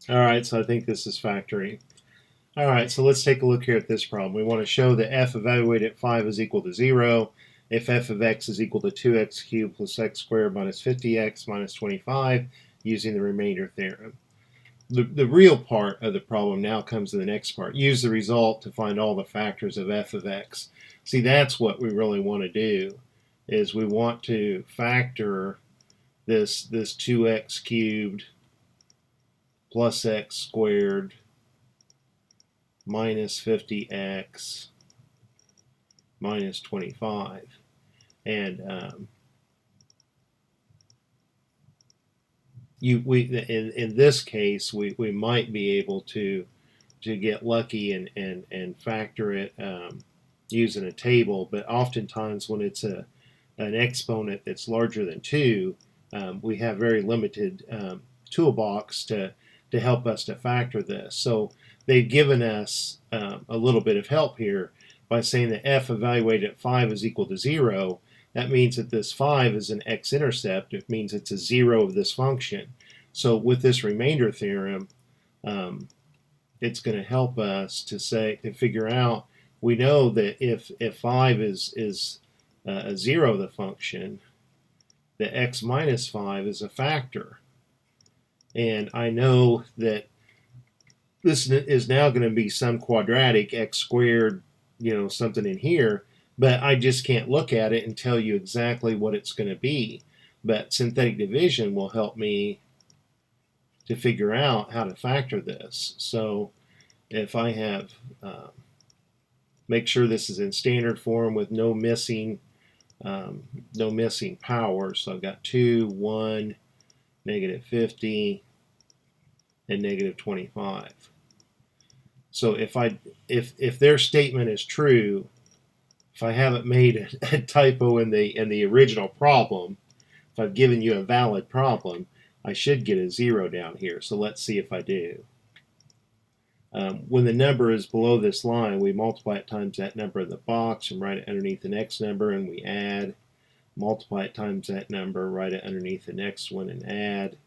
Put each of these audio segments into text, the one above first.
All right, so I think this is factoring. All right, so let's take a look here at this problem. We want to show that f evaluated at 5 is equal to 0 if f of x is equal to 2x cubed plus x squared minus 50x minus 25 using the remainder theorem. The real part of the problem now comes to the next part. Use the result to find all the factors of f of x. See, that's what we really want to do, is we want to factor this 2x cubed plus x squared minus 50x minus 25. And in this case, we might be able to get lucky and factor it using a table, but oftentimes when it's an exponent that's larger than 2, we have very limited toolbox to help us to factor this. So they've given us a little bit of help here by saying that f evaluated at 5 is equal to 0. That means that this 5 is an x-intercept. It means it's a 0 of this function. So with this remainder theorem, it's going to help us to figure out. We know that if 5 is a 0 of the function, the x minus 5 is a factor. And I know that this is now going to be some quadratic x squared, something in here, but I just can't look at it and tell you exactly what it's going to be. But synthetic division will help me to figure out how to factor this. So if I have, make sure this is in standard form with no missing power. So I've got 2, 1, negative 50, and negative 25. So if their statement is true, if I haven't made a typo in the original problem, if I've given you a valid problem, I should get a 0 down here. So let's see if I do. When the number is below this line, we multiply it times that number in the box and write it underneath the next number, and we add. Multiply it times that number, write it underneath the next one, and add.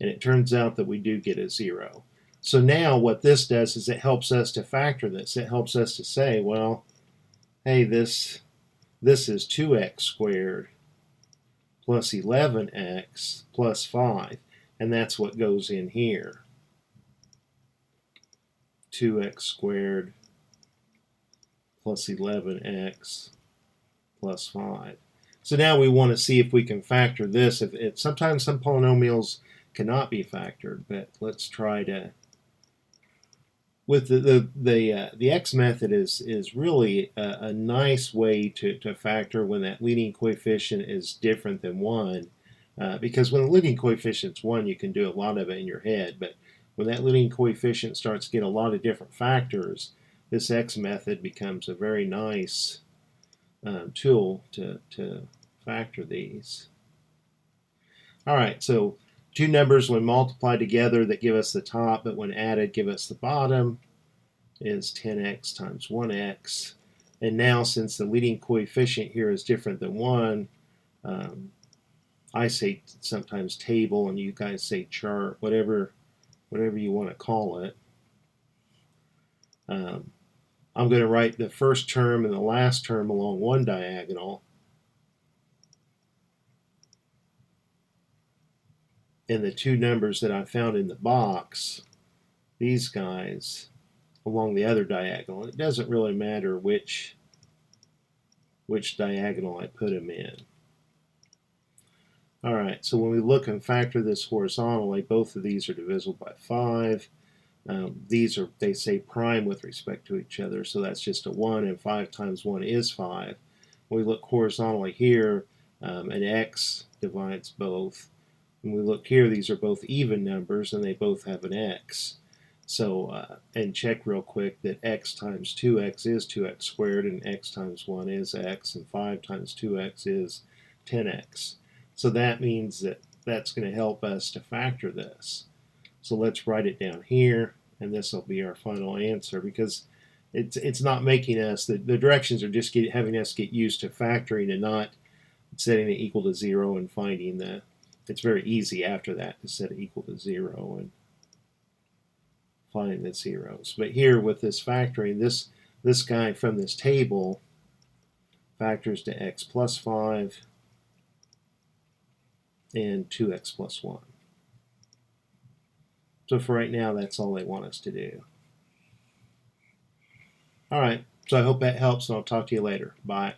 And it turns out that we do get a 0. So now what this does is it helps us to factor this. It helps us to say, well, hey, this is 2x squared plus 11x plus 5. And that's what goes in here. 2x squared plus 11x plus 5. So now we want to see if we can factor this. If sometimes some polynomials cannot be factored, but let's try to. With the x method is really a nice way to factor when that leading coefficient is different than 1, because when the leading coefficient is 1, you can do a lot of it in your head, but when that leading coefficient starts to get a lot of different factors, this x method becomes a very nice tool to factor these. All right, so two numbers when multiplied together that give us the top, but when added give us the bottom, is 10x times 1x. And now since the leading coefficient here is different than 1, I say sometimes table and you guys say chart, whatever you want to call it. I'm going to write the first term and the last term along one diagonal. And the two numbers that I found in the box, these guys, along the other diagonal. It doesn't really matter which diagonal I put them in. All right, so when we look and factor this horizontally, both of these are divisible by 5. These are, they say, prime with respect to each other, so that's just a 1, and 5 times 1 is 5. When we look horizontally here, an x divides both. When we look here, these are both even numbers, and they both have an x. So, and check real quick that x times 2x is 2x squared, and x times 1 is x, and 5 times 2x is 10x. So that means that that's going to help us to factor this. So let's write it down here, and this will be our final answer, because it's not making us, the directions are just having us get used to factoring and not setting it equal to 0 and finding the, it's very easy after that to set it equal to 0. And multiplying the zeros. But here with this factoring, this guy from this table factors to x plus 5 and 2x plus 1. So for right now, that's all they want us to do. All right, so I hope that helps, and I'll talk to you later. Bye.